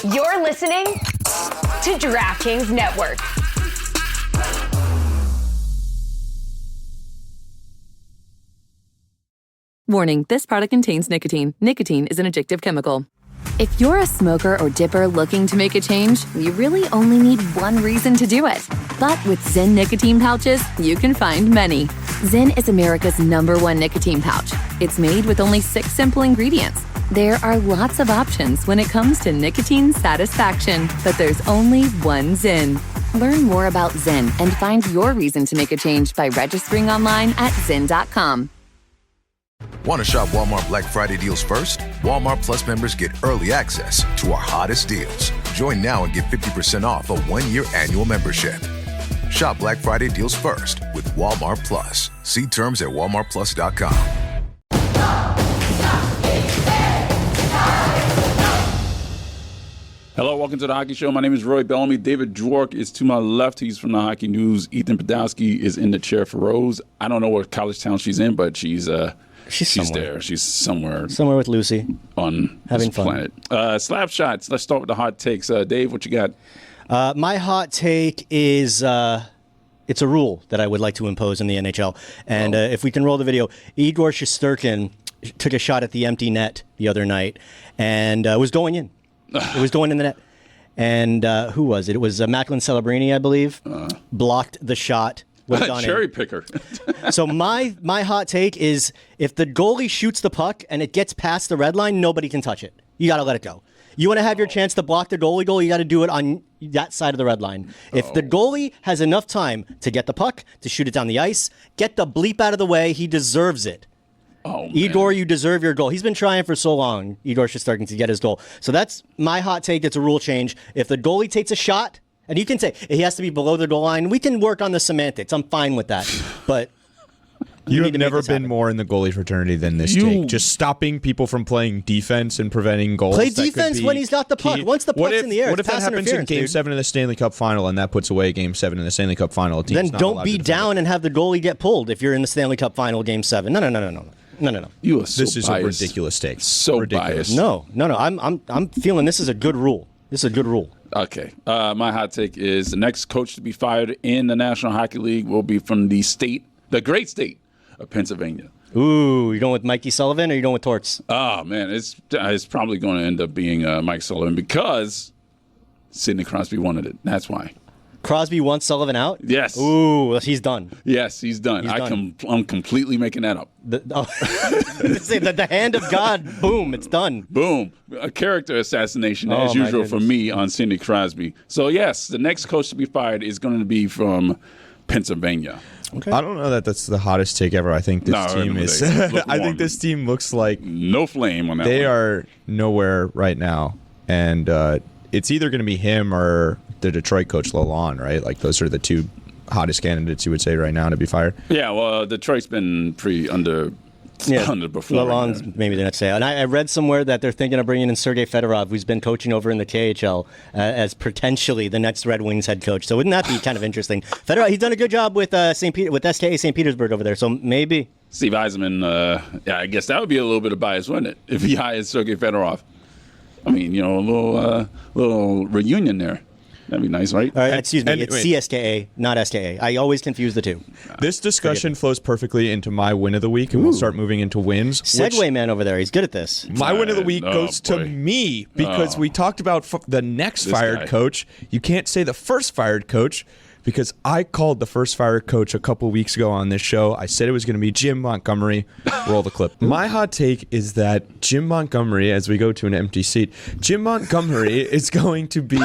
You're listening to DraftKings Network. Warning, this product contains nicotine. Nicotine is an addictive chemical. If you're a smoker or dipper looking to make a change, you really only need one reason to do it. But with Zyn nicotine pouches, you can find many. Zyn is America's #1 nicotine pouch. It's made with only 6 simple ingredients. There are lots of options when it comes to nicotine satisfaction, but there's only one Zyn. Learn more about Zyn and find your reason to make a change by registering online at Zyn.com. Want to shop Walmart Black Friday deals first? Walmart Plus members get early access to our hottest deals. Join now and get 50% off a 1-year annual membership. Shop Black Friday deals first with Walmart Plus. See terms at walmartplus.com. Hello, welcome to the Hockey Show. My name is Roy Bellamy. David Dwork is to my left. He's from the Hockey News. Ethan Podolsky is in the chair for Rose. I don't know what college town she's in, but she's there. She's somewhere with Lucy on having this fun. planet. Slap shots. Let's start with the hot takes. Dave, what you got? My hot take is it's a rule that I would like to impose in the NHL. And if we can roll the video, Igor Shesterkin took a shot at the empty net the other night and was going in. It was going in the net. And who was it? It was Macklin Celebrini, I believe, blocked the shot. Cherry picker. So my hot take is if the goalie shoots the puck and it gets past the red line, nobody can touch it. You got to let it go. You want to have your chance to block the goalie goal, you got to do it on that side of the red line. If the goalie has enough time to get the puck, to shoot it down the ice, get the bleep out of the way, he deserves it. Igor, you deserve your goal. He's been trying for so long, Igor Shesterkin, to get his goal. So that's my hot take. It's a rule change. If the goalie takes a shot, and you can say he has to be below the goal line, we can work on the semantics. I'm fine with that. But you have never been more in the goalie fraternity than this take. Just stopping people from playing defense and preventing goals. Play defense when he's got the puck. Once the puck's in the air, what if that happens in Game 7 of the Stanley Cup Final and that puts away Game 7 in the Stanley Cup Final? Then don't be down and have the goalie get pulled if you're in the Stanley Cup Final Game 7. No. You are so This is biased. a ridiculous take. So ridiculous. biased. No. I'm feeling this is a good rule. This is a good rule. Okay. My hot take is the next coach to be fired in the National Hockey League will be from the great state of Pennsylvania. Ooh, you going with Mikey Sullivan or you going with Torts? Oh, man, it's probably going to end up being Mike Sullivan because Sidney Crosby wanted it. That's why. Crosby wants Sullivan out? Yes. Ooh, he's done. Yes, he's done. I'm completely making that up. The hand of God, boom, it's done. Boom. A character assassination, as usual, for me on Sidney Crosby. So, yes, the next coach to be fired is going to be from Pennsylvania. Okay. I don't know that that's the hottest take ever. I think this team is. I think this team looks like no flame on that. They are nowhere right now, and it's either going to be him or the Detroit coach Lalonde, right? Like those are the two hottest candidates you would say right now to be fired. Yeah, well, Detroit's been pretty underperforming. Lalonde's maybe the next say. And I read somewhere that they're thinking of bringing in Sergei Fedorov, who's been coaching over in the KHL, as potentially the next Red Wings head coach. So wouldn't that be kind of interesting? Fedorov, he's done a good job with SKA St. Petersburg over there. So maybe Steve Yzerman. I guess that would be a little bit of bias, wouldn't it? If he hired Sergei Fedorov. I mean, a little reunion there. That'd be nice, right? Excuse me, it's CSKA, not SKA. I always confuse the two. This discussion flows perfectly into my win of the week, and we'll start moving into wins. Segway man over there, he's good at this. My win of the week goes to me because we talked about the next fired coach. You can't say the first fired coach because I called the first fired coach a couple weeks ago on this show. I said it was going to be Jim Montgomery. Roll the clip. My hot take is that Jim Montgomery, as we go to an empty seat, Jim Montgomery is going to be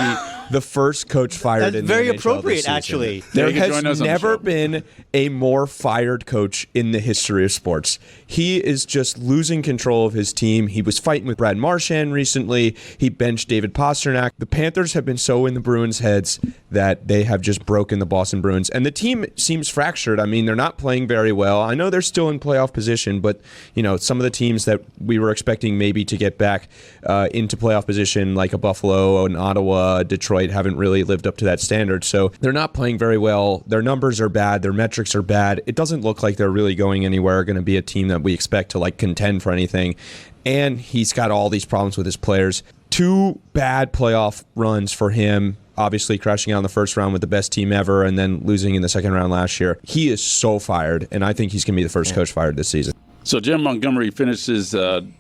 the first coach fired in the NHL. That's very appropriate, actually. There has never been a more fired coach in the history of sports. He is just losing control of his team. He was fighting with Brad Marchand recently. He benched David Pastrnak. The Panthers have been so in the Bruins' heads that they have just broken the Boston Bruins. And the team seems fractured. I mean, they're not playing very well. I know they're still in playoff position, but some of the teams that we were expecting maybe to get back into playoff position, like a Buffalo, an Ottawa, Detroit, haven't really lived up to that standard. So they're not playing very well. Their numbers are bad. Their metrics are bad. It doesn't look like they're really going anywhere, going to be a team that we expect to contend for anything. And he's got all these problems with his players. 2 bad playoff runs for him. Obviously crashing out in the first round with the best team ever and then losing in the second round last year. He is so fired, and I think he's going to be the first coach fired this season. So Jim Montgomery finishes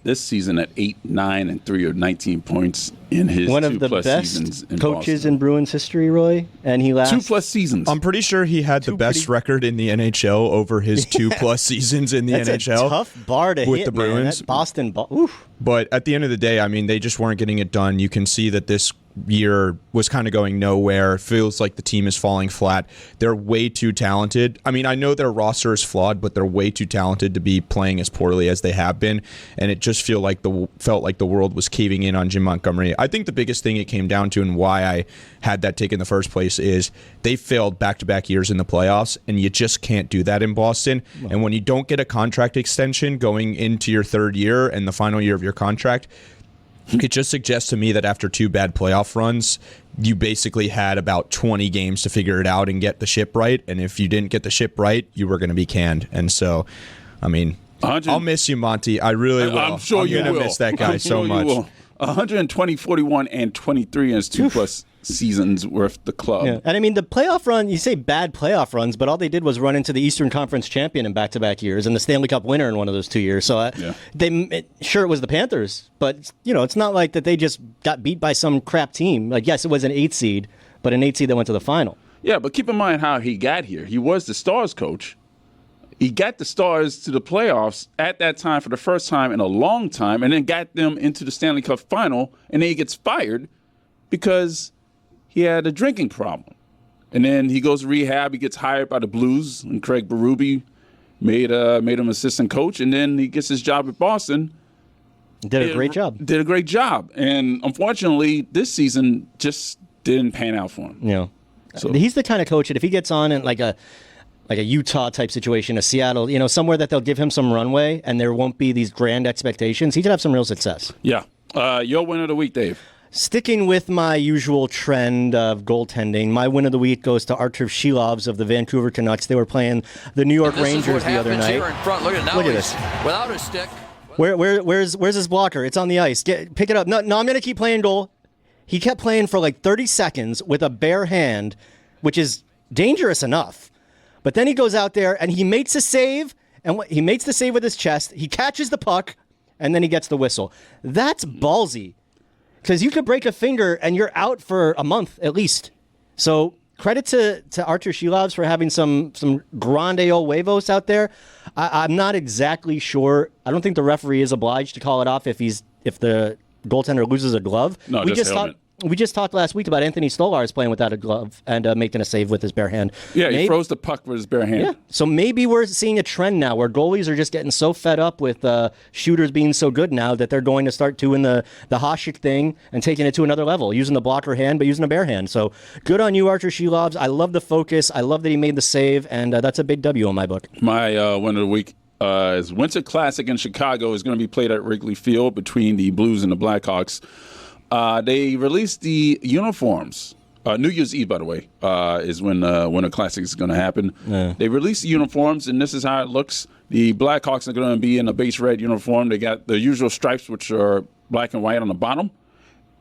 this season at 8-9-3 or 19 points in his one of the best coaches in Bruins history, Roy, and he lasts 2+ seasons. I'm pretty sure he had the best record in the NHL over his 2+ seasons in the That's NHL. A tough bar to with hit, the Bruins. Man. Boston, oof. But at the end of the day, I mean, they just weren't getting it done. You can see that this year was kind of going nowhere. It feels like the team is falling flat. They're way too talented. I mean, I know their roster is flawed, but they're way too talented to be playing as poorly as they have been. And it just felt like the world was caving in on Jim Montgomery. I think the biggest thing it came down to and why I had that take in the first place is they failed back-to-back years in the playoffs, and you just can't do that in Boston. No. And when you don't get a contract extension going into your third year and the final year of your contract, it just suggests to me that after 2 bad playoff runs, you basically had about 20 games to figure it out and get the ship right. And if you didn't get the ship right, you were going to be canned. And so, I mean, I'll miss you, Monty. I really will. I'm sure you will. I'm going to miss that guy so much. 120, 41, and 23 in his 2+ seasons with the club. Yeah. And I mean, the playoff run, you say bad playoff runs, but all they did was run into the Eastern Conference champion in back-to-back years and the Stanley Cup winner in one of those 2 years. So sure, it was the Panthers, but it's not like that they just got beat by some crap team. Like, yes, it was an 8 seed, but an 8 seed that went to the final. Yeah, but keep in mind how he got here. He was the Stars coach. He got the Stars to the playoffs at that time for the first time in a long time, and then got them into the Stanley Cup final, and then he gets fired because he had a drinking problem. And then he goes to rehab. He gets hired by the Blues, and Craig Berube made him assistant coach, and then he gets his job at Boston. Did a great job. Did a great job. And unfortunately, this season just didn't pan out for him. Yeah. So he's the kind of coach that if he gets on in like a Utah type situation, a Seattle, somewhere that they'll give him some runway and there won't be these grand expectations, he could have some real success. Yeah. Your win of the week, Dave. Sticking with my usual trend of goaltending, my win of the week goes to Artur Shilovs of the Vancouver Canucks. They were playing the New York Rangers the other night. Here in front. Look at this. Without a stick. Where's his blocker? It's on the ice. Pick it up. No, I'm going to keep playing goal. He kept playing for like 30 seconds with a bare hand, which is dangerous enough. But then he goes out there and he makes a save, and he makes the save with his chest. He catches the puck, and then he gets the whistle. That's ballsy, because you could break a finger and you're out for a month at least. So credit to Artur Shilovs for having some grande old huevos out there. I'm not exactly sure. I don't think the referee is obliged to call it off if the goaltender loses a glove. No, We just talked last week about Anthony Stolarz playing without a glove and making a save with his bare hand. Yeah, he throws the puck with his bare hand. Yeah. So maybe we're seeing a trend now where goalies are just getting so fed up with shooters being so good now that they're going to start doing the Hasek thing and taking it to another level, using the blocker hand but using a bare hand. So good on you, Artur Shilovs. I love the focus. I love that he made the save, and that's a big W in my book. My win of the week is Winter Classic in Chicago is going to be played at Wrigley Field between the Blues and the Blackhawks. They released the uniforms. New Year's Eve, by the way, is when the Classic is going to happen. Yeah. They released the uniforms, and this is how it looks. The Blackhawks are going to be in a base red uniform. They got the usual stripes, which are black and white on the bottom.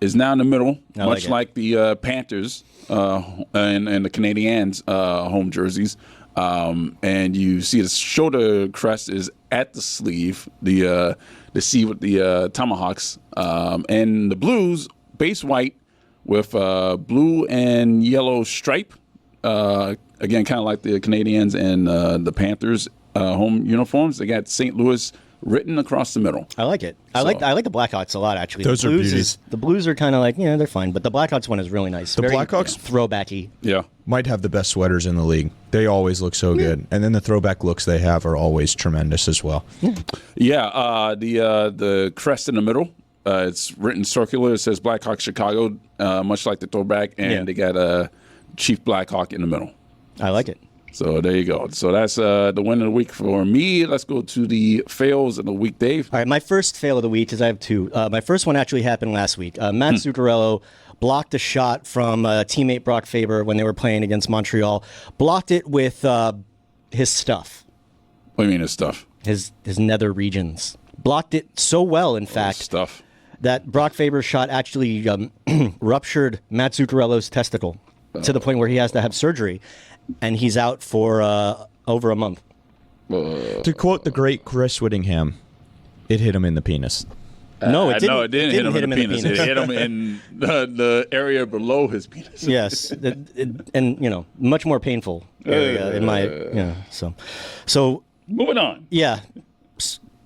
Is now in the middle, much like the Panthers and the Canadiens home jerseys. And you see the shoulder crest is at the sleeve, the C with the tomahawks, and the Blues base white with blue and yellow stripe. Again, kind of like the Canadiens and the Panthers home uniforms. They got St. Louis written across the middle. I like it. I like the Blackhawks a lot, actually. Those are beauties. The Blues are kind of like, they're fine, but the Blackhawks one is really nice. The Blackhawks throwbacky. Yeah, might have the best sweaters in the league. They always look so good, and then the throwback looks they have are always tremendous as well. Yeah. The crest in the middle. It's written circular. It says Blackhawks Chicago, much like the throwback, and they got Chief Blackhawk in the middle. I like it. So there you go. So that's the win of the week for me. Let's go to the fails of the week, Dave. All right, my first fail of the week is I have two. My first one actually happened last week. Matt Zuccarello blocked a shot from teammate Brock Faber when they were playing against Montreal. Blocked it with his stuff. What do you mean his stuff? His nether regions. Blocked it so well, in fact, stuff. that Brock Faber's shot actually ruptured Matt Zuccarello's testicle to the point where he has to have surgery, and he's out for over a month. To quote the great Chris Whittingham, it hit him in the penis. No, it didn't. No, it didn't hit him in the penis. It hit him in the area below his penis. Yes, and much more painful area in my So moving on. Yeah,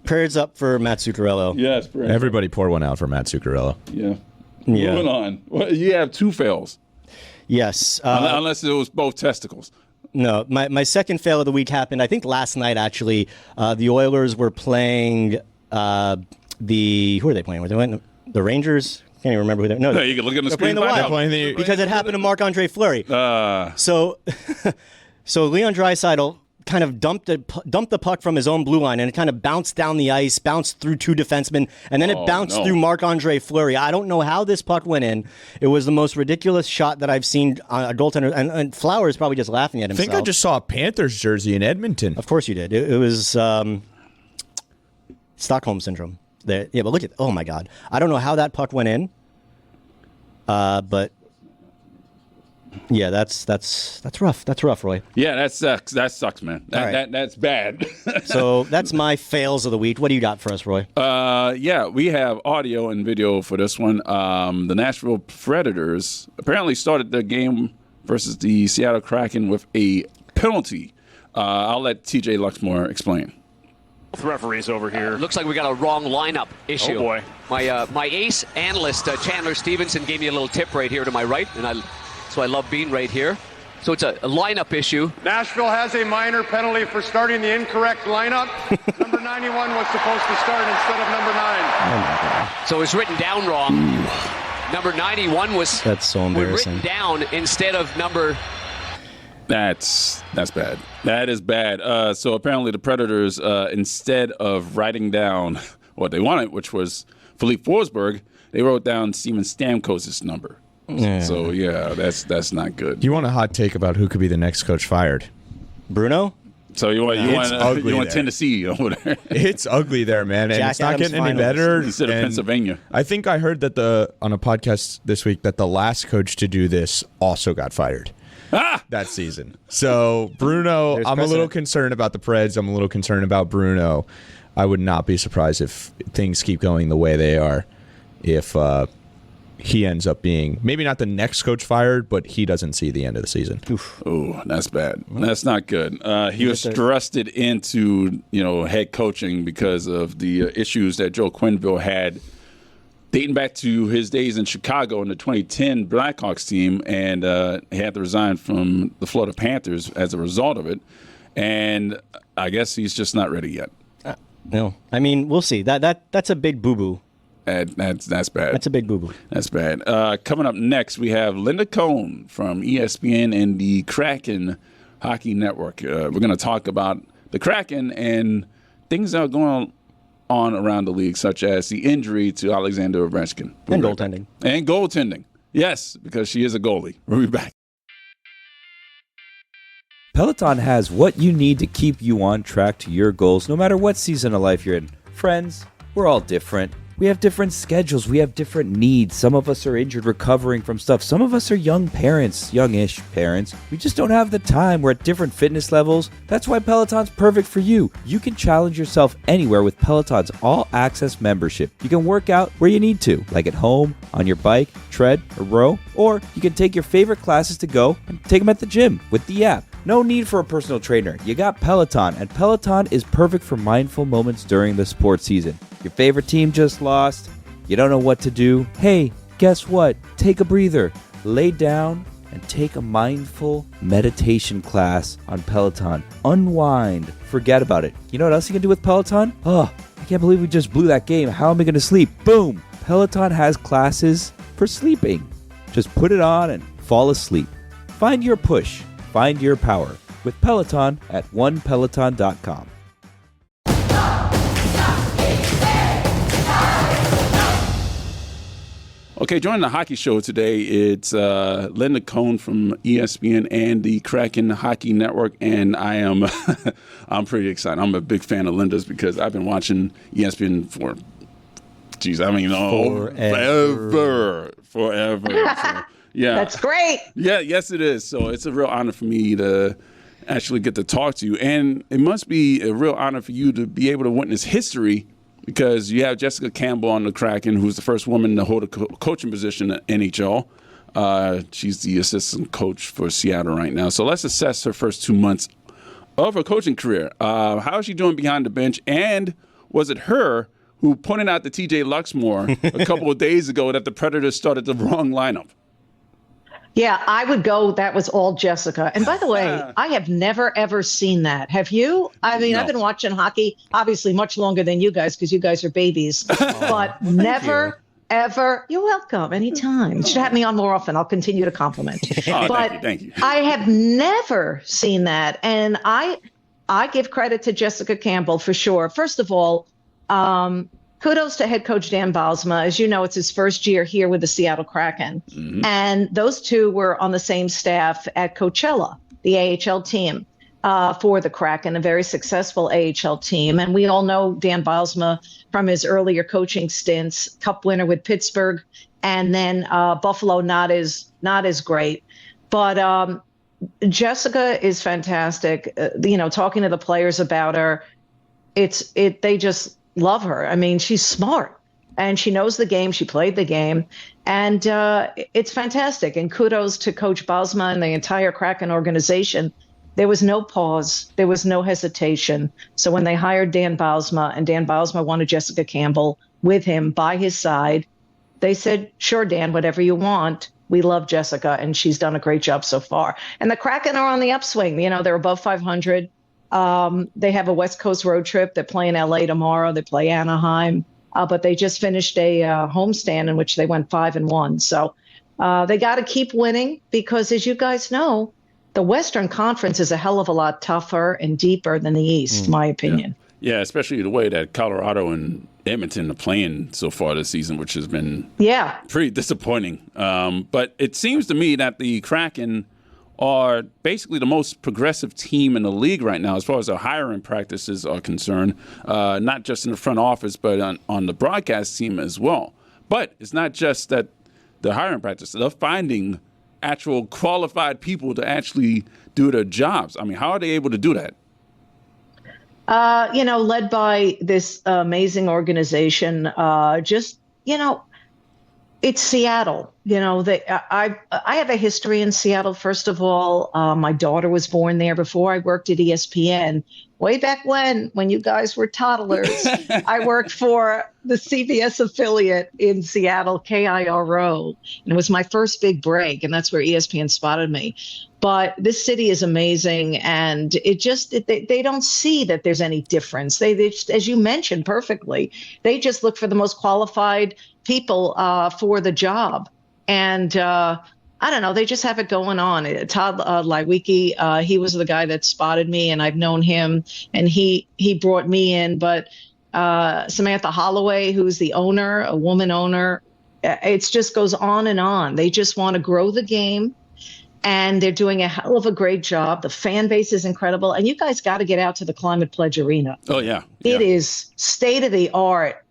prayers up for Matt Zuccarello. Yes, everybody pour one out for Matt Zuccarello. Yeah. Moving on. Well, you have 2 fails. Yes, unless it was both testicles. No, my second fail of the week happened, I think, last night, actually. The Oilers were playing who are they playing? Were they playing the Rangers? Can't even remember who they're. No, you can look at the they're screen. playing the Wild because it happened to Marc-Andre Fleury. So Leon Draisaitl kind of dumped the puck from his own blue line, and it kind of bounced down the ice, bounced through 2 defensemen, and then it bounced through Marc-Andre Fleury. I don't know how this puck went in. It was the most ridiculous shot that I've seen on a goaltender, and Flowers probably just laughing at himself. I think I just saw a Panthers jersey in Edmonton. Of course you did. It was Stockholm Syndrome. But look at, oh my God. I don't know how that puck went in, but... Yeah, that's rough. That's rough, Roy. Yeah, that sucks. That sucks, man. That's bad. So that's my fails of the week. What do you got for us, Roy? Yeah, we have audio and video for this one. The Nashville Predators apparently started their game versus the Seattle Kraken with a penalty. I'll let TJ Luxmore explain. Referees over here. Looks like we got a wrong lineup issue. Oh boy. My ace analyst Chandler Stevenson gave me a little tip right here to my right, and so I love being right here. So it's a lineup issue. Nashville has a minor penalty for starting the incorrect lineup. Number 91 was supposed to start instead of number 9. Oh my God. So it's written down wrong. Number 91 was that's so embarrassing. Written down instead of number. That's bad. That is bad. So apparently the Predators, instead of writing down what they wanted, which was Philippe Forsberg, they wrote down Steven Stamkos' number. Yeah. So yeah, that's not good. You want a hot take about who could be the next coach fired? Bruno? So you want Tennessee over there? It's ugly there, man, and it's not getting any better. Instead of Pennsylvania. I think I heard that on a podcast this week that the last coach to do this also got fired that season. So Bruno, I'm a little concerned about the Preds. I'm a little concerned about Bruno. I would not be surprised if things keep going the way they are. If he ends up being maybe not the next coach fired, but he doesn't see the end of the season. Oh, that's bad. That's not good. He was thrusted into head coaching because of the issues that Joe Quenneville had dating back to his days in Chicago in the 2010 Blackhawks team, and he had to resign from the Florida Panthers as a result of it. And I guess he's just not ready yet. No, I mean we'll see. That's a big boo-boo. That's bad. That's a big boo-boo. That's bad. Coming up next, we have Linda Cohn from ESPN and the Kraken Hockey Network. We're going to talk about the Kraken and things that are going on around the league, such as the injury to Alexander Ovechkin. And goaltending. And goaltending. Yes, because she is a goalie. We'll be back. Peloton has what you need to keep you on track to your goals, no matter what season of life you're in. Friends, we're all different. We have different schedules. We have different needs. Some of us are injured, recovering from stuff. Some of us are young parents, youngish parents. We just don't have the time. We're at different fitness levels. That's why Peloton's perfect for you. You can challenge yourself anywhere with Peloton's all-access membership. You can work out where you need to, like at home, on your bike, tread, or row. Or you can take your favorite classes to go and take them at the gym with the app. No need for a personal trainer. You got Peloton, and Peloton is perfect for mindful moments during the sports season. Your favorite team just lost. You don't know what to do. Hey, guess what? Take a breather. Lay down and take a mindful meditation class on Peloton. Unwind. Forget about it. You know what else you can do with Peloton? Oh, I can't believe we just blew that game. How am I going to sleep? Boom. Peloton has classes for sleeping. Just put it on and fall asleep. Find your push. Find your power with Peloton at onepeloton.com. Okay, joining the hockey show today, it's Linda Cohn from ESPN and the Kraken Hockey Network, and I'm pretty excited. I'm a big fan of Linda's because I've been watching ESPN for Geez, I mean, forever. So, yeah, that's great. Yeah, yes, it is. So it's a real honor for me to actually get to talk to you, and it must be a real honor for you to be able to witness history, because you have Jessica Campbell on the Kraken, who's the first woman to hold a coaching position in the NHL. She's the assistant coach for Seattle right now. So let's assess her first 2 months of her coaching career. How is she doing behind the bench? And was it her who pointed out to TJ Luxmore a couple of days ago that the Predators started the wrong lineup? Yeah, I would go. That was all Jessica. And by the way, I have never, ever seen that. Have you? I mean, no. I've been watching hockey, obviously, much longer than you guys, because you guys are babies. But never, ever. You're welcome. Anytime. You should have me on more often. I'll continue to compliment. But thank you. I have never seen that. And I give credit to Jessica Campbell for sure. First of all, kudos to head coach Dan Bylsma. As you know, it's his first year here with the Seattle Kraken. Mm-hmm. And those two were on the same staff at Coachella, the AHL team for the Kraken, a very successful AHL team. And we all know Dan Bylsma from his earlier coaching stints, Cup winner with Pittsburgh, and then Buffalo not as great. But Jessica is fantastic. Talking to the players about her, they just love her. I mean, she's smart and she knows the game. She played the game, and it's fantastic. And kudos to Coach Bylsma and the entire Kraken organization. There was no pause. There was no hesitation. So when they hired Dan Bylsma, and Dan Bylsma wanted Jessica Campbell with him by his side, they said, sure, Dan, whatever you want. We love Jessica, and she's done a great job so far. And the Kraken are on the upswing. They're above 500. They have a West Coast road trip. They're playing LA tomorrow. They play Anaheim, but they just finished a homestand in which they went 5-1. So they got to keep winning, because, as you guys know, the Western Conference is a hell of a lot tougher and deeper than the East, my opinion. Yeah, especially the way that Colorado and Edmonton are playing so far this season, which has been pretty disappointing. But it seems to me that the Kraken are basically the most progressive team in the league right now as far as their hiring practices are concerned, not just in the front office, but on the broadcast team as well. But it's not just that the hiring practices. They're finding actual qualified people to actually do their jobs. I mean, how are they able to do that? Led by this amazing organization, it's Seattle. I have a history in Seattle. First of all, my daughter was born there before I worked at ESPN. Way back when you guys were toddlers, I worked for the CBS affiliate in Seattle, KIRO. And it was my first big break, and that's where ESPN spotted me. But this city is amazing, and they don't see that there's any difference. They just, as you mentioned perfectly, they just look for the most qualified people for the job. And I don't know, they just have it going on. Todd Leiweke, he was the guy that spotted me, and I've known him, and he brought me in. But Samantha Holloway, who's the owner, a woman owner, it just goes on and on. They just want to grow the game, and they're doing a hell of a great job. The fan base is incredible. And you guys got to get out to the Climate Pledge Arena. Oh, yeah. It is state-of-the-art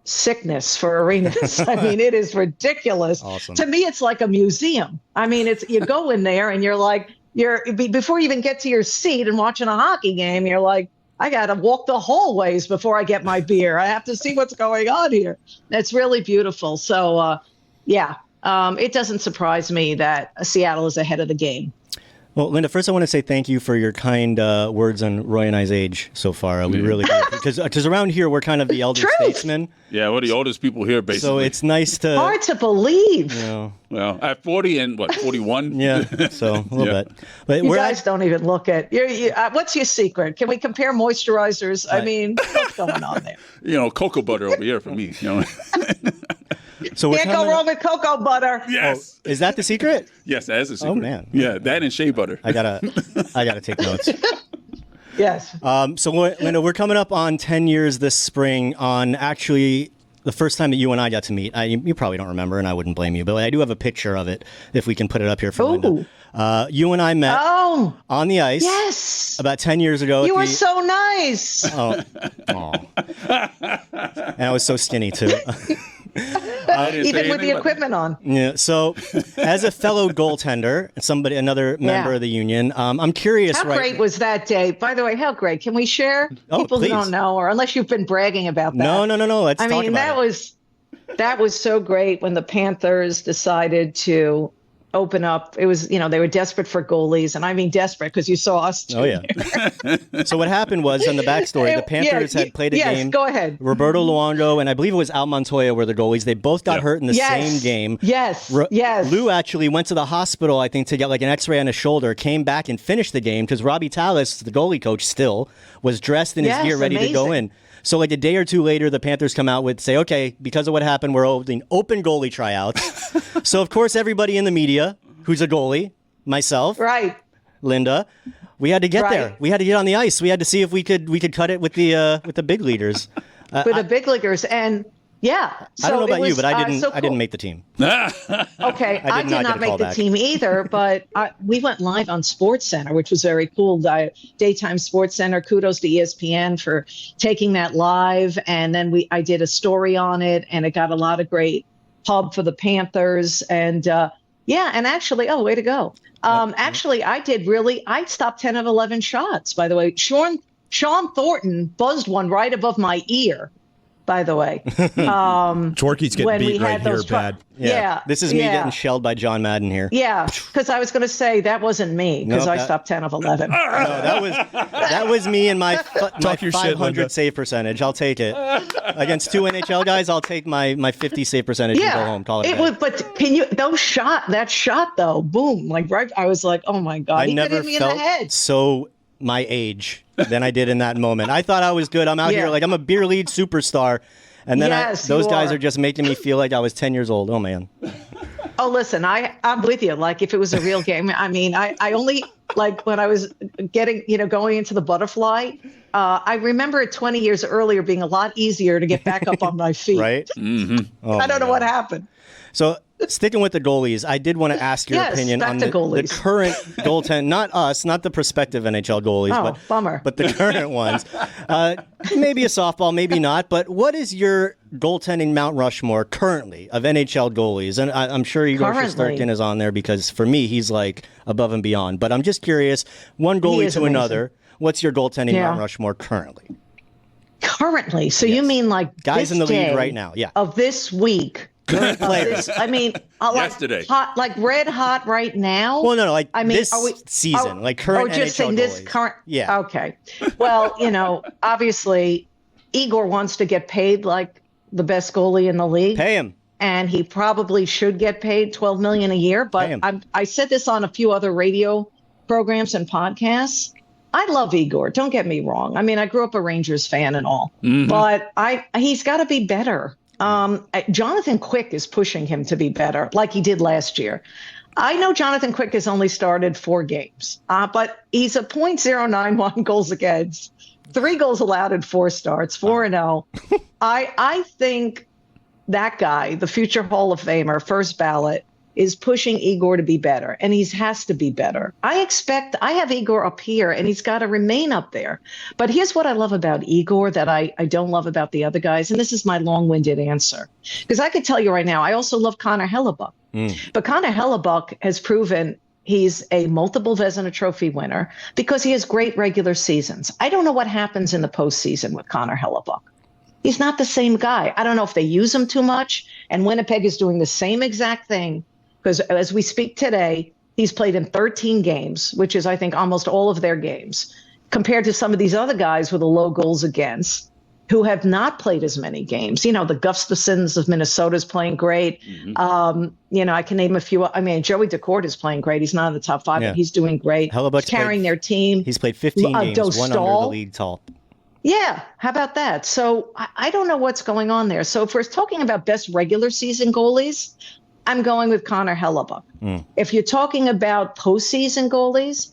sickness for arenas. I mean, it is ridiculous. Awesome. To me, it's like a museum. I mean, you go in there and you're like, before you even get to your seat and watching a hockey game, you're like, I got to walk the hallways before I get my beer. I have to see what's going on here. It's really beautiful. So, it doesn't surprise me that Seattle is ahead of the game. Well, Linda, first I want to say thank you for your kind words on Roy and I's age so far. We really do. Because around here, we're kind of the elder statesmen. Yeah, we're the oldest people here, basically. So it's nice to... Hard to believe. Well, at 40 and 41? Yeah, so a little bit. But you guys don't even look at... what's your secret? Can we compare moisturizers? I mean, what's going on there? Cocoa butter over here for me. So can't go wrong with cocoa butter. Yes. Oh, is that the secret? Yes, that is the secret. Oh, man. Yeah, that and shea butter. I gotta take notes. Yes. So, Linda, we're coming up on 10 years this spring on actually the first time that you and I got to meet. You probably don't remember, and I wouldn't blame you, but I do have a picture of it if we can put it up here for Linda. You and I met on the ice about 10 years ago. You were so nice. And I was so skinny, too. Even with the equipment on. Yeah. So, as a fellow goaltender, another member of the union, I'm curious. How great was that day? By the way, how great? Can we share? People please. who don't know, or unless you've been bragging about that. No. Let's talk about it. That was so great when the Panthers decided to open up. It was, they were desperate for goalies, and I mean desperate because you saw us. Oh yeah. So what happened was, on the backstory, the Panthers had played a game. Yes, go ahead. Roberto Luongo and I believe it was Al Montoya were the goalies. They both got hurt in the same game. Yes. Lou actually went to the hospital, I think, to get like an X-ray on his shoulder. Came back and finished the game because Robbie Tallis, the goalie coach, still was dressed in his gear, ready to go in. So like a day or two later, the Panthers come out with say, okay, because of what happened, we're holding open goalie tryouts. So of course, everybody in the media who's a goalie, myself, right, Linda, we had to get there. We had to get on the ice. We had to see if we could cut it with the big leaguers. With the big leaguers, and yeah. So I don't know about you, but I didn't. So cool. I didn't make the team. Okay, I did not make the team either. But we went live on SportsCenter, which was very cool. Daytime SportsCenter. Kudos to ESPN for taking that live, and then I did a story on it, and it got a lot of great pub for the Panthers, and and actually, way to go. Actually, I stopped 10 of 11 shots, by the way. Sean Thornton buzzed one right above my ear, by the way. Torquey's getting beat right here bad. Yeah. This is me getting shelled by John Madden here. Yeah, because I was going to say that wasn't me, because I stopped 10 of 11. No, that was me and my 500 save percentage. I'll take it. Against two NHL guys, I'll take my 50 save percentage and go home. Call it was, but can you, that shot though, boom, like right, I was like, oh my God, I never hit me in the head. So my age than I did in that moment. I thought I was good. I'm out here like I'm a beer league superstar. And then those guys are just making me feel like I was 10 years old. Oh, man. Oh, listen, I'm with you. Like, if it was a real game, I mean, I only, like, when I was going into the butterfly, I remember it 20 years earlier being a lot easier to get back up on my feet. Right? Mm-hmm. Oh, I don't know what happened. So, sticking with the goalies, I did want to ask your opinion on the current goaltend, not us, not the prospective NHL goalies, but the current ones. Maybe a softball, maybe not, but what is your goaltending Mount Rushmore currently of NHL goalies? And I'm sure Igor Shesterkin is on there because for me, he's like above and beyond. But I'm just curious, one goalie to another, what's your goaltending Mount Rushmore currently? Currently? So you mean like guys in the league right now? Yeah. Of this week? Current players. I mean, yesterday, hot, like red hot right now. Well, no, like this season, like current NHL just saying goalies. This current. Yeah. Okay. Well, obviously, Igor wants to get paid like the best goalie in the league. Pay him. And he probably should get paid $12 million a year. But I said this on a few other radio programs and podcasts. I love Igor. Don't get me wrong. I mean, I grew up a Rangers fan and all, but he's got to be better. Jonathan Quick is pushing him to be better, like he did last year. I know Jonathan Quick has only started 4 games, but he's a .091 goals against, 3 goals allowed in 4 starts, 4-0. I think that guy, the future Hall of Famer, first ballot, is pushing Igor to be better, and he has to be better. I have Igor up here, and he's got to remain up there. But here's what I love about Igor that I don't love about the other guys, and this is my long-winded answer. Because I could tell you right now, I also love Connor Hellebuck. But Connor Hellebuck has proven he's a multiple Vezina Trophy winner because he has great regular seasons. I don't know what happens in the postseason with Connor Hellebuck. He's not the same guy. I don't know if they use him too much, and Winnipeg is doing the same exact thing. Because as we speak today, he's played in 13 games, which is, I think, almost all of their games, compared to some of these other guys with a low goals against who have not played as many games. The Gustafsons of Minnesota is playing great. I can name a few. I mean, Joey Decourt is playing great. He's not in the top 5, but he's doing great. Hellebuck's carrying their team. He's played 15 games, one under the league top. Yeah, how about that? So I don't know what's going on there. So if we're talking about best regular season goalies, I'm going with Connor Hellebuck. If you're talking about postseason goalies,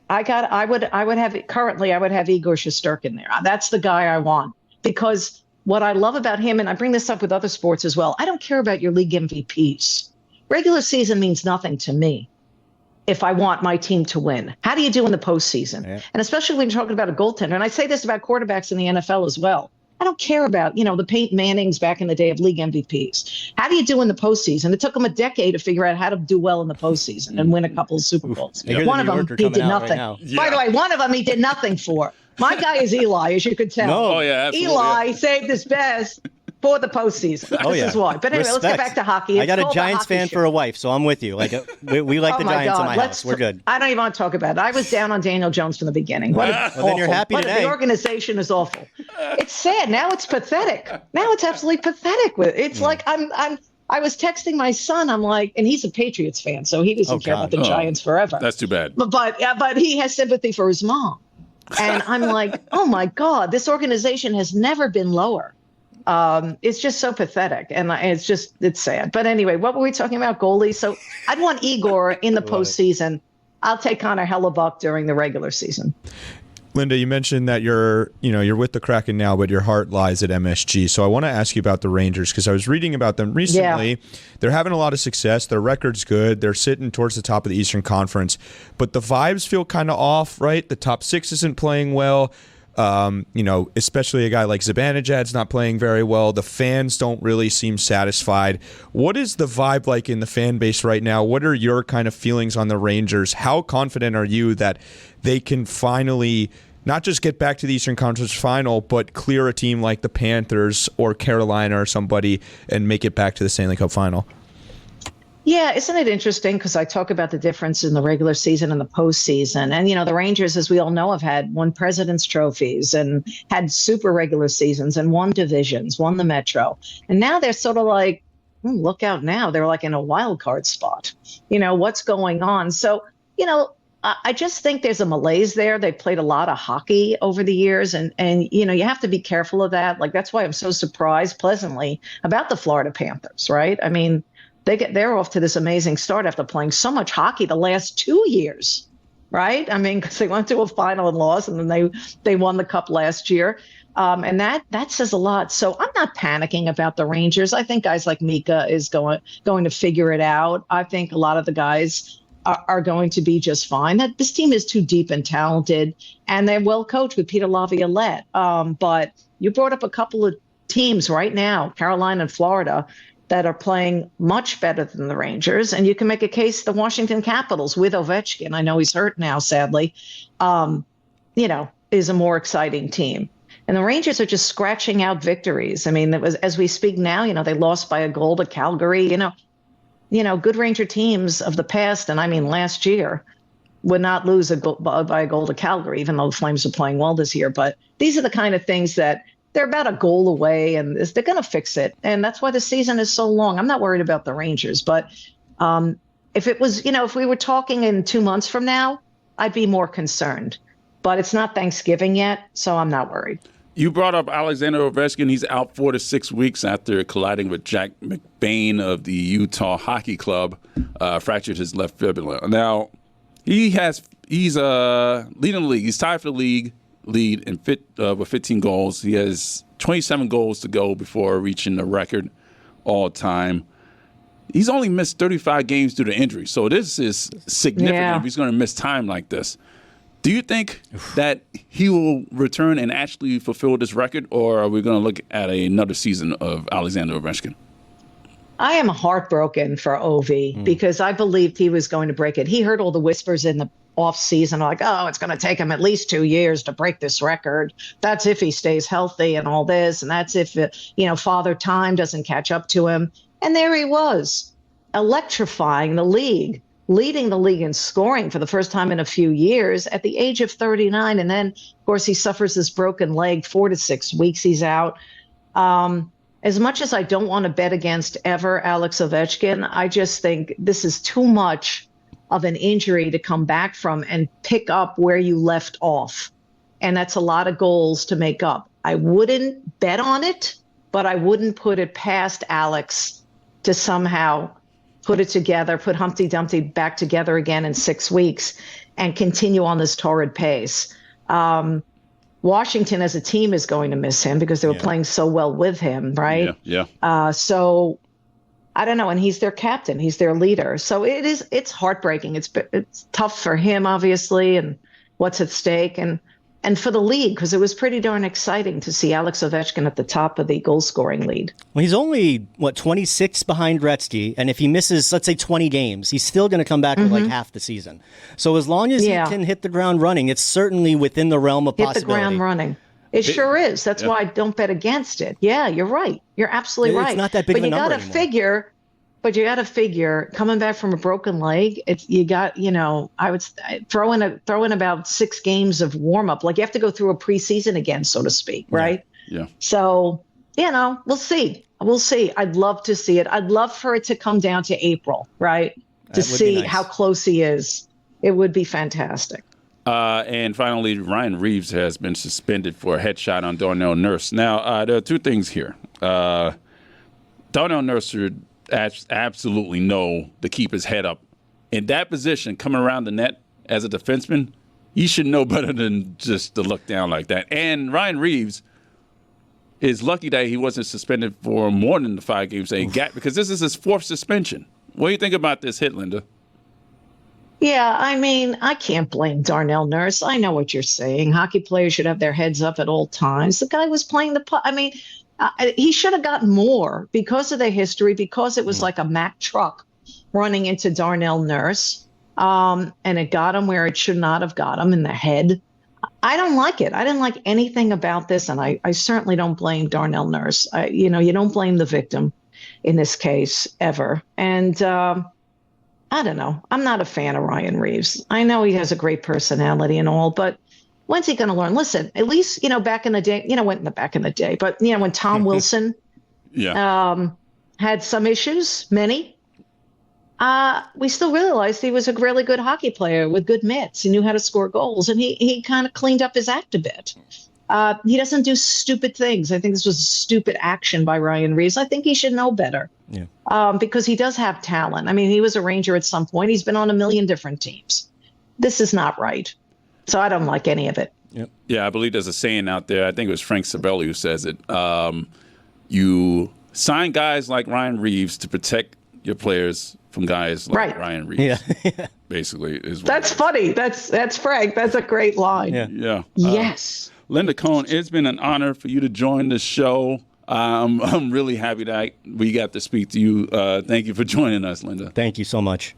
I would have Igor Shesterkin there. That's the guy I want, because what I love about him, and I bring this up with other sports as well, I don't care about your league MVPs. Regular season means nothing to me if I want my team to win. How do you do in the postseason? And especially when you're talking about a goaltender, and I say this about quarterbacks in the NFL as well. I don't care about, the Peyton Mannings back in the day of league MVPs. How do you do in the postseason? It took them a decade to figure out how to do well in the postseason and win a couple of Super Bowls. One of them, he did nothing. By the way, one of them he did nothing for. My guy is Eli, as you could tell. Oh, yeah, absolutely. Eli saved his best for the postseason. This is why. But anyway, let's get back to hockey. I got a Giants fan for a wife, so I'm with you. Like we like the Giants in my house. We're good. I don't even want to talk about it. I was down on Daniel Jones from the beginning. Well, then you're happy today. The organization is awful. It's sad. Now it's pathetic. Now it's absolutely pathetic. It's like I was texting my son. I'm like, and he's a Patriots fan, so he doesn't care about the Giants forever. That's too bad. But he has sympathy for his mom. And I'm like, oh my God, this organization has never been lower. It's just so pathetic, and it's sad. But anyway, what were we talking about? Goalies. So I'd want Igor in the postseason. I'll take Connor Hellebuck during the regular season. Linda, you mentioned that you're with the Kraken now, but your heart lies at MSG. So I want to ask you about the Rangers, because I was reading about them recently. Yeah. They're having a lot of success. Their record's good. They're sitting towards the top of the Eastern Conference, but the vibes feel kind of off, right? The top six isn't playing well. Especially a guy like Zibanejad's not playing very well. The fans don't really seem satisfied. What is the vibe like in the fan base right now? What are your kind of feelings on the Rangers? How confident are you that they can finally not just get back to the Eastern Conference Final, but clear a team like the Panthers or Carolina or somebody and make it back to the Stanley Cup Final? Yeah, isn't it interesting? Because I talk about the difference in the regular season and the postseason. And, the Rangers, as we all know, have won President's trophies and had super regular seasons and won divisions, won the Metro. And now they're sort of like, look out now. They're like in a wild card spot. What's going on? So, I just think there's a malaise there. They played a lot of hockey over the years. And you have to be careful of that. Like, that's why I'm so surprised pleasantly about the Florida Panthers, right? I mean, they're off to this amazing start after playing so much hockey the last 2 years, right? I mean, because they went to a final and lost, and then they won the cup last year. And that says a lot. So I'm not panicking about the Rangers. I think guys like Mika is going to figure it out. I think a lot of the guys are going to be just fine. This team is too deep and talented, and they're well coached with Peter Laviolette. But you brought up a couple of teams right now, Carolina and Florida, that are playing much better than the Rangers. And you can make a case the Washington Capitals with Ovechkin, I know he's hurt now, sadly, is a more exciting team. And the Rangers are just scratching out victories. I mean, as we speak now, they lost by a goal to Calgary. Good Ranger teams of the past, and I mean last year, would not lose by a goal to Calgary, even though the Flames are playing well this year. But these are the kind of things that they're about a goal away, and they're going to fix it. And that's why the season is so long. I'm not worried about the Rangers. But if it was, if we were talking in 2 months from now, I'd be more concerned. But it's not Thanksgiving yet, so I'm not worried. You brought up Alexander Ovechkin. He's out 4 to 6 weeks after colliding with Jack McBain of the Utah Hockey Club, fractured his left fibula. Now, he's leading the league. He's tied for the league lead with 15 goals. He has 27 goals to go before reaching the record all time. He's only missed 35 games due to injury, so this is significant if he's going to miss time like this. Do you think that he will return and actually fulfill this record, or are we going to look at another season of Alexander Ovechkin? I am heartbroken for Ovi because I believed he was going to break it. He heard all the whispers in the off season, like, oh, it's going to take him at least 2 years to break this record. That's if he stays healthy and all this. And that's if, Father Time doesn't catch up to him. And there he was, electrifying the league, leading the league in scoring for the first time in a few years at the age of 39. And then, of course, he suffers this broken leg, 4 to 6 weeks he's out. As much as I don't want to bet against ever Alex Ovechkin, I just think this is too much of an injury to come back from and pick up where you left off. And that's a lot of goals to make up. I wouldn't bet on it, but I wouldn't put it past Alex to somehow put it together, put Humpty Dumpty back together again in 6 weeks and continue on this torrid pace. Washington as a team is going to miss him because they were playing so well with him, right? So I don't know. And he's their captain. He's their leader. So it's heartbreaking. It's tough for him, obviously, and what's at stake. And and for the league, because it was pretty darn exciting to see Alex Ovechkin at the top of the goal-scoring lead. Well, he's only, 26 behind Gretzky, and if he misses, let's say, 20 games, he's still going to come back with like half the season. So as long as he can hit the ground running, it's certainly within the realm of possibility. Hit the ground running. It sure is. That's why I don't bet against it. Yeah, you're right. You're absolutely right. It's not that big of a number anymore. But you got to figure, coming back from a broken leg, I would throw in about 6 games of warm up. Like you have to go through a preseason again, so to speak, right? Yeah. So, we'll see. We'll see. I'd love to see it. I'd love for it to come down to April, right? To see how close he is. It would be fantastic. And finally, Ryan Reeves has been suspended for a headshot on Darnell Nurse. Now, there are 2 things here. Darnell Nurse should absolutely know to keep his head up. In that position, coming around the net as a defenseman, he should know better than just to look down like that. And Ryan Reeves is lucky that he wasn't suspended for more than the 5 games that he got, because this is his 4th suspension. What do you think about this hit, Linda? Yeah, I mean, I can't blame Darnell Nurse. I know what you're saying. Hockey players should have their heads up at all times. The guy was playing the puck. I mean, he should have gotten more because of the history, because it was like a Mack truck running into Darnell Nurse, and it got him where it should not have got him, in the head. I don't like it. I didn't like anything about this, and I certainly don't blame Darnell Nurse. You don't blame the victim in this case ever. And I don't know. I'm not a fan of Ryan Reeves. I know he has a great personality and all, but when's he going to learn? Listen, at least, back in the day, but, when Tom Wilson had some issues, many, we still realized he was a really good hockey player with good mitts. He knew how to score goals, and he kind of cleaned up his act a bit. He doesn't do stupid things. I think this was a stupid action by Ryan Reeves. I think he should know better because he does have talent. I mean, he was a Ranger at some point. He's been on a million different teams. This is not right. So I don't like any of it. Yep. Yeah, I believe there's a saying out there. I think it was Frank Sabelli who says it. You sign guys like Ryan Reeves to protect your players from guys like Ryan Reeves. Yeah. Basically, is that's funny. That's Frank. That's a great line. Yeah. Yes. Linda Cohn, it's been an honor for you to join the show. I'm really happy that we got to speak to you. Thank you for joining us, Linda. Thank you so much.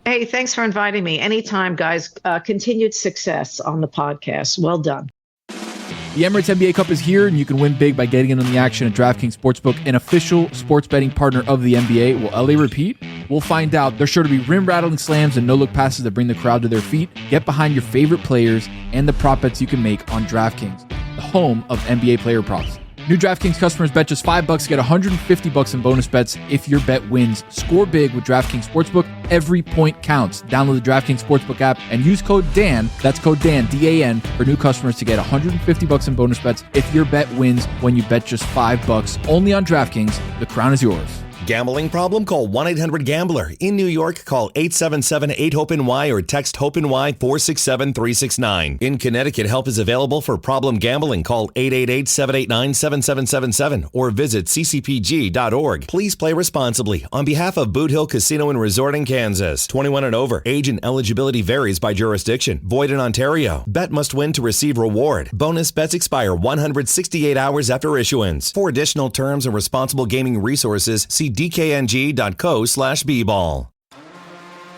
Hey, thanks for inviting me. Anytime, guys. Continued success on the podcast. Well done. The Emirates NBA Cup is here, and you can win big by getting in on the action at DraftKings Sportsbook, an official sports betting partner of the NBA. Will LA repeat? We'll find out. There's sure to be rim-rattling slams and no-look passes that bring the crowd to their feet. Get behind your favorite players and the prop bets you can make on DraftKings, the home of NBA player props. New DraftKings customers bet just $5, get $150 in bonus bets if your bet wins. Score big with DraftKings Sportsbook. Every point counts. Download the DraftKings Sportsbook app and use code DAN, that's code DAN, D-A-N, for new customers to get $150 in bonus bets if your bet wins when you bet just $5. Only on DraftKings. The crown is yours. Gambling problem? Call 1-800-GAMBLER. In New York, call 877-8-HOPE-NY or text HOPE-NY 467-369. In Connecticut, help is available for problem gambling. Call 888-789-7777 or visit ccpg.org. Please play responsibly. On behalf of Boot Hill Casino and Resort in Kansas, 21 and over. Age and eligibility varies by jurisdiction. Void in Ontario. Bet must win to receive reward. Bonus bets expire 168 hours after issuance. For additional terms and responsible gaming resources, see dkng.co/bball.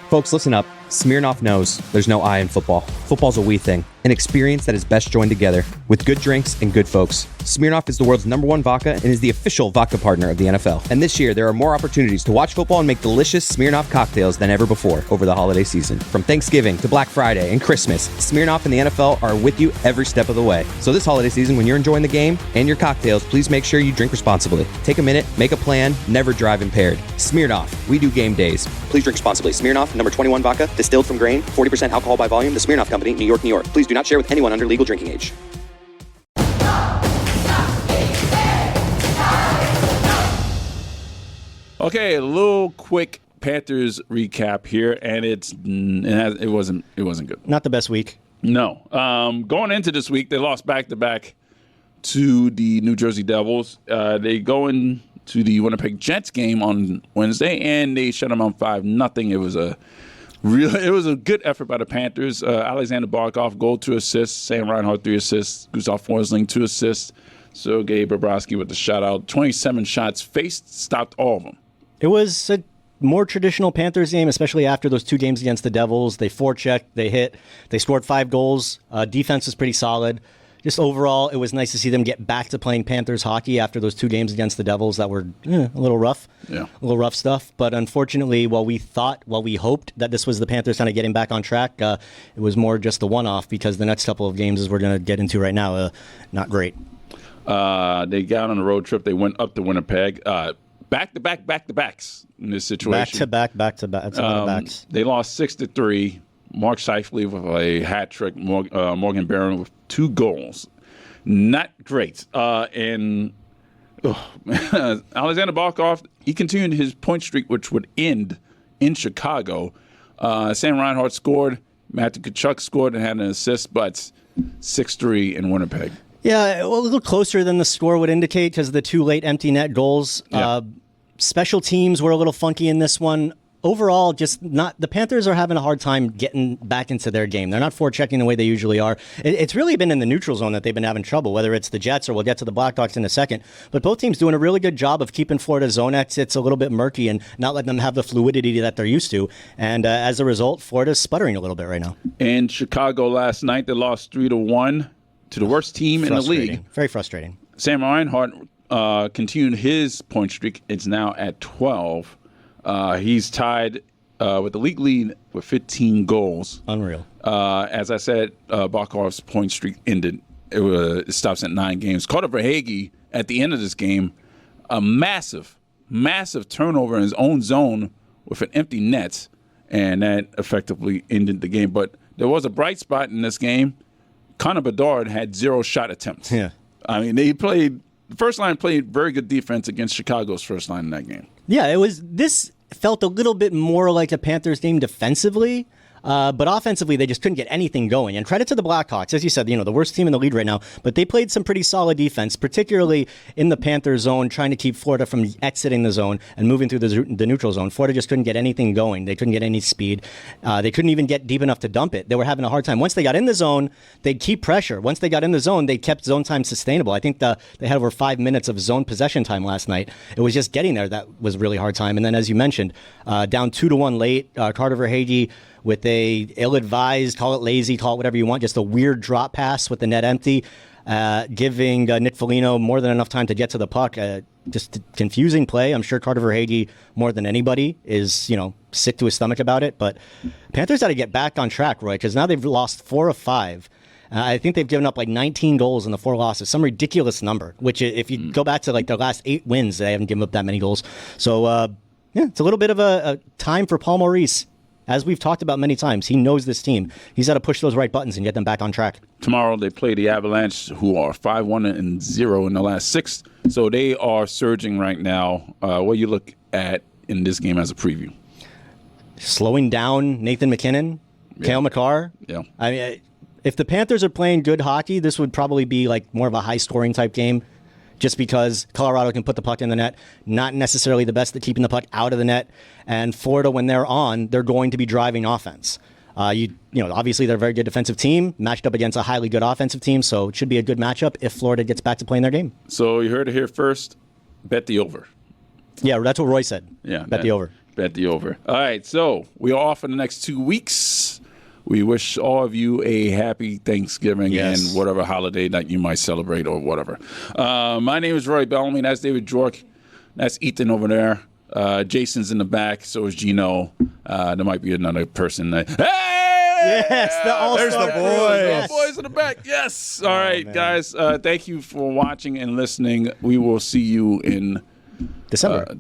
Folks, listen up. Smirnoff knows there's no I in football. Football's a we thing, an experience that is best joined together with good drinks and good folks. Smirnoff is the world's #1 vodka and is the official vodka partner of the NFL. And this year, there are more opportunities to watch football and make delicious Smirnoff cocktails than ever before over the holiday season. From Thanksgiving to Black Friday and Christmas, Smirnoff and the NFL are with you every step of the way. So this holiday season, when you're enjoying the game and your cocktails, please make sure you drink responsibly. Take a minute, make a plan, never drive impaired. Smirnoff, we do game days. Please drink responsibly. Smirnoff, #21 vodka, distilled from grain, 40% alcohol by volume. The Smirnoff Company, New York, New York. Please do not share with anyone under legal drinking age. Okay, a little quick Panthers recap here, and it wasn't good. Not the best week. No. Going into this week, they lost back-to-back to the New Jersey Devils. They go into the Winnipeg Jets game on Wednesday, and they shut them on 5-0. It was a Really, it was a good effort by the Panthers. Alexander Barkov, goal, 2 assists. Sam Reinhart, 3 assists. Gustav Forsling, 2 assists. Sergei Bobrovsky with the shutout. 27 shots faced, stopped all of them. It was a more traditional Panthers game, especially after those 2 games against the Devils. They forechecked, they hit, they scored 5 goals. Defense was pretty solid. Just overall, it was nice to see them get back to playing Panthers hockey after those 2 games against the Devils that were a little rough. Yeah. A little rough stuff. But unfortunately, while we hoped that this was the Panthers kind of getting back on track, it was more just the one-off because the next couple of games, as we're going to get into right now, not great. They got on a road trip. They went up to Winnipeg. Back-to-backs in this situation. Back-to-backs. They lost 6-3. Mark Scheifele with a hat trick. Morgan Barron with 2 goals. Not great. Alexander Barkov, he continued his point streak, which would end in Chicago. Sam Reinhart scored. Matthew Tkachuk scored and had an assist, but 6-3 in Winnipeg. Yeah, well, a little closer than the score would indicate because of the 2 late empty net goals. Yeah. Special teams were a little funky in this one. Overall, just not the Panthers are having a hard time getting back into their game. They're not forechecking the way they usually are. It's really been in the neutral zone that they've been having trouble, whether it's the Jets or we'll get to the Blackhawks in a second. But both teams doing a really good job of keeping Florida's zone exits a little bit murky and not letting them have the fluidity that they're used to. And as a result, Florida's sputtering a little bit right now. In Chicago last night, they lost 3-1 to the worst team in the league. Very frustrating. Sam Reinhart continued his point streak. It's now at 12. He's tied with the league lead with 15 goals. Unreal. As I said, Barkov's point streak ended. It stops at 9 games. Carter Verhaeghe, at the end of this game, a massive turnover in his own zone with an empty net, and that effectively ended the game. But there was a bright spot in this game. Connor Bedard had 0 shot attempts. Yeah. I mean, the first line played very good defense against Chicago's first line in that game. Yeah, this felt a little bit more like a Panthers game defensively, but offensively they just couldn't get anything going. And credit to the Blackhawks, as you said, the worst team in the league right now, but they played some pretty solid defense, particularly in the Panthers zone, trying to keep Florida from exiting the zone and moving through the neutral zone. Florida just couldn't get anything going. They couldn't get any speed. They couldn't even get deep enough to dump it. They were having a hard time. Once they got in the zone, they'd keep pressure. Once they got in the zone, they kept zone time sustainable. I think they had over 5 minutes of zone possession time last night. It was just getting there that was really hard time. And then, as you mentioned, down 2-1 late, Carter Verhaeghe with a ill-advised, call it lazy, call it whatever you want, just a weird drop pass with the net empty, giving Nick Foligno more than enough time to get to the puck. Just a confusing play. I'm sure Carter Verhaeghe, more than anybody, is sick to his stomach about it. But Panthers got to get back on track, Roy, because now they've lost 4 of 5. I think they've given up like 19 goals in the 4 losses, some ridiculous number, which if you go back to like their last 8 wins, they haven't given up that many goals. So, it's a little bit of a time for Paul Maurice. As we've talked about many times, he knows this team. He's got to push those right buttons and get them back on track. Tomorrow they play the Avalanche, who are 5-1-0 in the last 6. So they are surging right now. What do you look at in this game as a preview? Slowing down Nathan McKinnon, Cale Makar. Yeah. I mean, if the Panthers are playing good hockey, this would probably be like more of a high-scoring type game. Just because Colorado can put the puck in the net, not necessarily the best at keeping the puck out of the net. And Florida, when they're on, they're going to be driving offense. Obviously they're a very good defensive team, matched up against a highly good offensive team, so it should be a good matchup if Florida gets back to playing their game. So you heard it here first, bet the over. Yeah, that's what Roy said. Yeah. Bet the over. Bet the over. All right, so we are off for the next 2 weeks. We wish all of you a happy Thanksgiving and whatever holiday that you might celebrate or whatever. My name is Roy Bellamy. That's David Jork. That's Ethan over there. Jason's in the back. So is Gino. There might be another person. Hey! Yes, the all-star. There's the boys. The boys in the back. Yes. All right, guys. Thank you for watching and listening. We will see you in December. All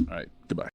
right. Goodbye.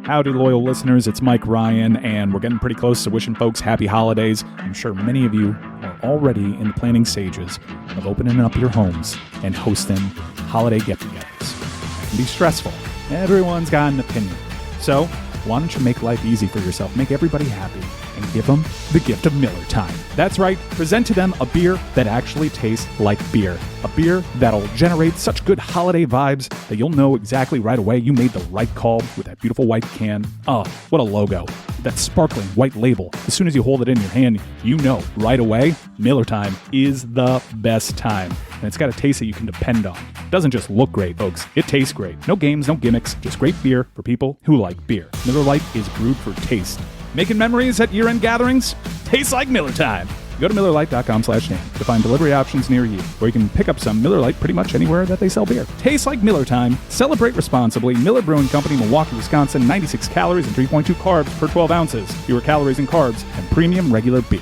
Howdy, loyal listeners. It's Mike Ryan, and we're getting pretty close to wishing folks happy holidays. I'm sure many of you are already in the planning stages of opening up your homes and hosting holiday get-togethers. It can be stressful. Everyone's got an opinion. So why don't you make life easy for yourself, make everybody happy, and give them the gift of Miller Time. That's right, present to them a beer that actually tastes like beer. A beer that'll generate such good holiday vibes that you'll know exactly right away you made the right call with that beautiful white can. Oh, what a logo. that sparkling white label. As soon as you hold it in your hand, you know right away Miller Time is the best time. And it's got a taste that you can depend on. It doesn't just look great, folks. It tastes great. No games, no gimmicks, just great beer for people who like beer. Miller Lite is brewed for taste. Making memories at year-end gatherings? Tastes like Miller Time. Go to MillerLite.com/name to find delivery options near you, where you can pick up some Miller Lite pretty much anywhere that they sell beer. Tastes like Miller Time. Celebrate responsibly. Miller Brewing Company, Milwaukee, Wisconsin. 96 calories and 3.2 carbs per 12 ounces. Fewer calories and carbs than premium regular beer.